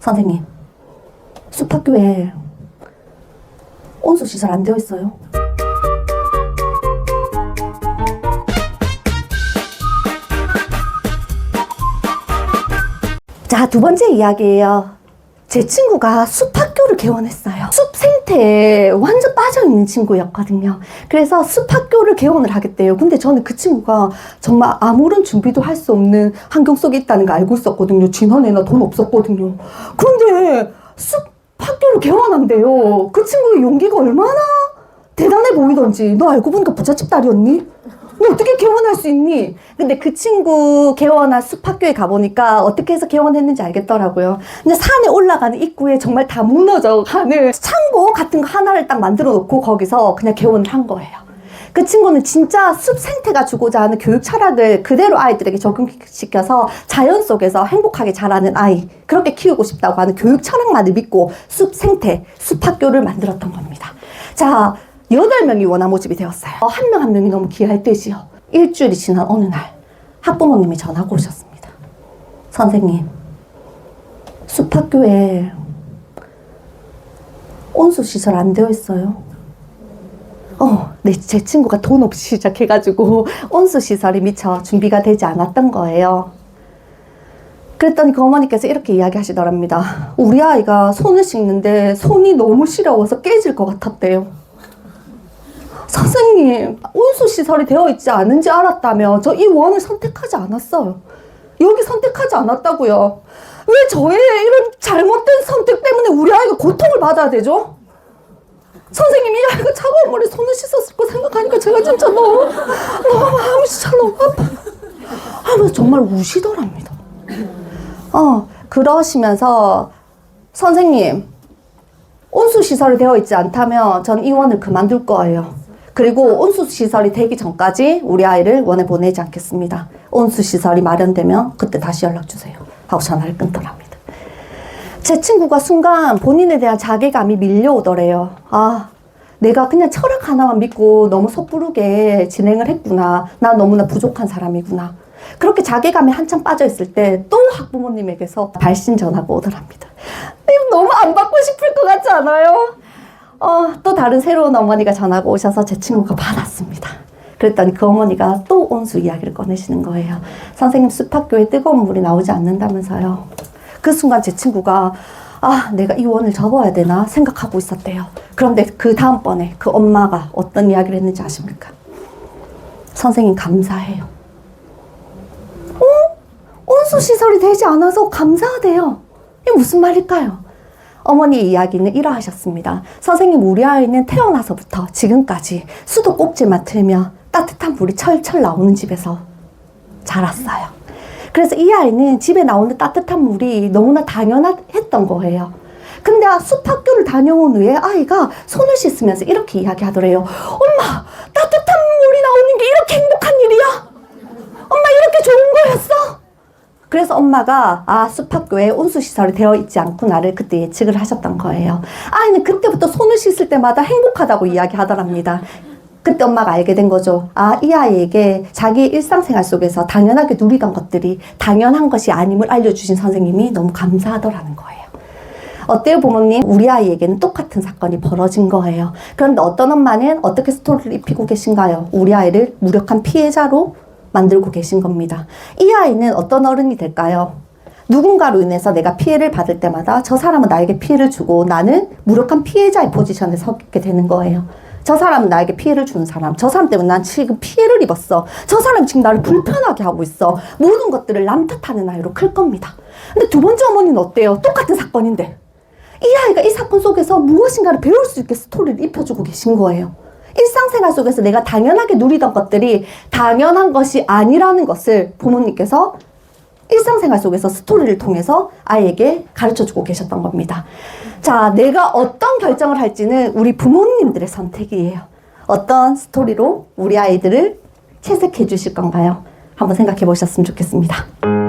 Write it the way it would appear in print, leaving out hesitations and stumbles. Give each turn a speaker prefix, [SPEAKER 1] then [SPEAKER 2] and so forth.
[SPEAKER 1] 선생님, 숲학교에 온수시설 안 되어 있어요. 자, 두 번째 이야기예요. 제 친구가 숲학교를 개원했어요. 숲 생태에 완전 빠져있는 친구였거든요. 그래서 숲학교를 개원을 하겠대요. 근데 저는 그 친구가 정말 아무런 준비도 할 수 없는 환경 속에 있다는 거 알고 있었거든요. 지난해 나 돈 없었거든요. 그런데 숲학교를 개원한대요. 그 친구의 용기가 얼마나 대단해 보이던지. 너 알고 보니까 부잣집 딸이었니? 너 어떻게 개원할 수 있니? 근데 그 친구 개원한 숲학교에 가보니까 어떻게 해서 개원했는지 알겠더라고요. 근데 산에 올라가는 입구에 정말 다 무너져 가는 창고 같은 거 하나를 딱 만들어 놓고 거기서 그냥 개원을 한 거예요. 그 친구는 진짜 숲 생태가 주고자 하는 교육 철학을 그대로 아이들에게 적용시켜서 자연 속에서 행복하게 자라는 아이, 그렇게 키우고 싶다고 하는 교육 철학만을 믿고 숲 생태, 숲학교를 만들었던 겁니다. 자, 8명이 원화 모집이 되었어요. 한 명 한 명이 너무 귀할 듯이요. 일주일이 지난 어느 날 학부모님이 전화가 오셨습니다. 선생님, 숲학교에 온수시설 안 되어 있어요. 네, 제 친구가 돈 없이 시작해가지고 온수시설이 미처 준비가 되지 않았던 거예요. 그랬더니 그 어머니께서 이렇게 이야기하시더랍니다. 우리 아이가 손을 씻는데 손이 너무 시려워서 깨질 것 같았대요. 선생님, 온수시설이 되어 있지 않은지 알았다면 저 이 원을 선택하지 않았어요. 여기 선택하지 않았다고요. 왜 저의 이런 잘못된 선택 때문에 우리 아이가 고통을 받아야 되죠? 선생님, 이 아이가 차가운 물에 손을 씻었을 거 생각하니까 제가 진짜 너무 마음이 진짜 너무 아파요. 하면서 정말 우시더랍니다. 그러시면서 선생님, 온수시설이 되어 있지 않다면 전 이 원을 그만둘 거예요. 그리고 온수시설이 되기 전까지 우리 아이를 원에 보내지 않겠습니다. 온수시설이 마련되면 그때 다시 연락주세요. 하고 전화를 끊더랍니다. 제 친구가 순간 본인에 대한 자괴감이 밀려오더래요. 내가 그냥 철학 하나만 믿고 너무 섣부르게 진행을 했구나. 난 너무나 부족한 사람이구나. 그렇게 자괴감에 한참 빠져있을 때 또 학부모님에게서 발신 전화가 오더랍니다. 너무 안 받고 싶을 것 같지 않아요? 또 다른 새로운 어머니가 전화가 오셔서 제 친구가 받았습니다. 그랬더니 그 어머니가 또 온수 이야기를 꺼내시는 거예요. 선생님, 숲학교에 뜨거운 물이 나오지 않는다면서요. 그 순간 제 친구가 내가 이 원을 접어야 되나 생각하고 있었대요. 그런데 그 다음번에 그 엄마가 어떤 이야기를 했는지 아십니까? 선생님, 감사해요. 온수시설이 되지 않아서 감사하대요. 이게 무슨 말일까요? 어머니의 이야기는 이러하셨습니다. 선생님, 우리 아이는 태어나서부터 지금까지 수도꼭지만 틀면 따뜻한 물이 철철 나오는 집에서 자랐어요. 그래서 이 아이는 집에 나오는 따뜻한 물이 너무나 당연했던 거예요. 근데 숲학교를 다녀온 후에 아이가 손을 씻으면서 이렇게 이야기하더래요. 엄마, 따뜻한 물이 나오는 게 이렇게 행복한 일이야? 엄마, 이렇게 좋은 거였어? 그래서 엄마가 숲학교에 온수시설이 되어 있지 않구나를 그때 예측을 하셨던 거예요. 아이는 그때부터 손을 씻을 때마다 행복하다고 이야기하더랍니다. 그때 엄마가 알게 된 거죠. 이 아이에게 자기의 일상생활 속에서 당연하게 누리던 것들이 당연한 것이 아님을 알려주신 선생님이 너무 감사하더라는 거예요. 어때요, 부모님? 우리 아이에게는 똑같은 사건이 벌어진 거예요. 그런데 어떤 엄마는 어떻게 스토리를 입히고 계신가요? 우리 아이를 무력한 피해자로 만들고 계신 겁니다. 이 아이는 어떤 어른이 될까요? 누군가로 인해서 내가 피해를 받을 때마다 저 사람은 나에게 피해를 주고 나는 무력한 피해자의 포지션에 서게 되는 거예요. 저 사람은 나에게 피해를 주는 사람, 저 사람 때문에 난 지금 피해를 입었어. 저 사람이 지금 나를 불편하게 하고 있어. 모든 것들을 남 탓하는 아이로 클 겁니다. 근데 두 번째 어머니는 어때요? 똑같은 사건인데 이 아이가 이 사건 속에서 무엇인가를 배울 수 있게 스토리를 입혀주고 계신 거예요. 일상생활 속에서 내가 당연하게 누리던 것들이 당연한 것이 아니라는 것을 부모님께서 일상생활 속에서 스토리를 통해서 아이에게 가르쳐주고 계셨던 겁니다. 자, 내가 어떤 결정을 할지는 우리 부모님들의 선택이에요. 어떤 스토리로 우리 아이들을 채색해 주실 건가요? 한번 생각해 보셨으면 좋겠습니다.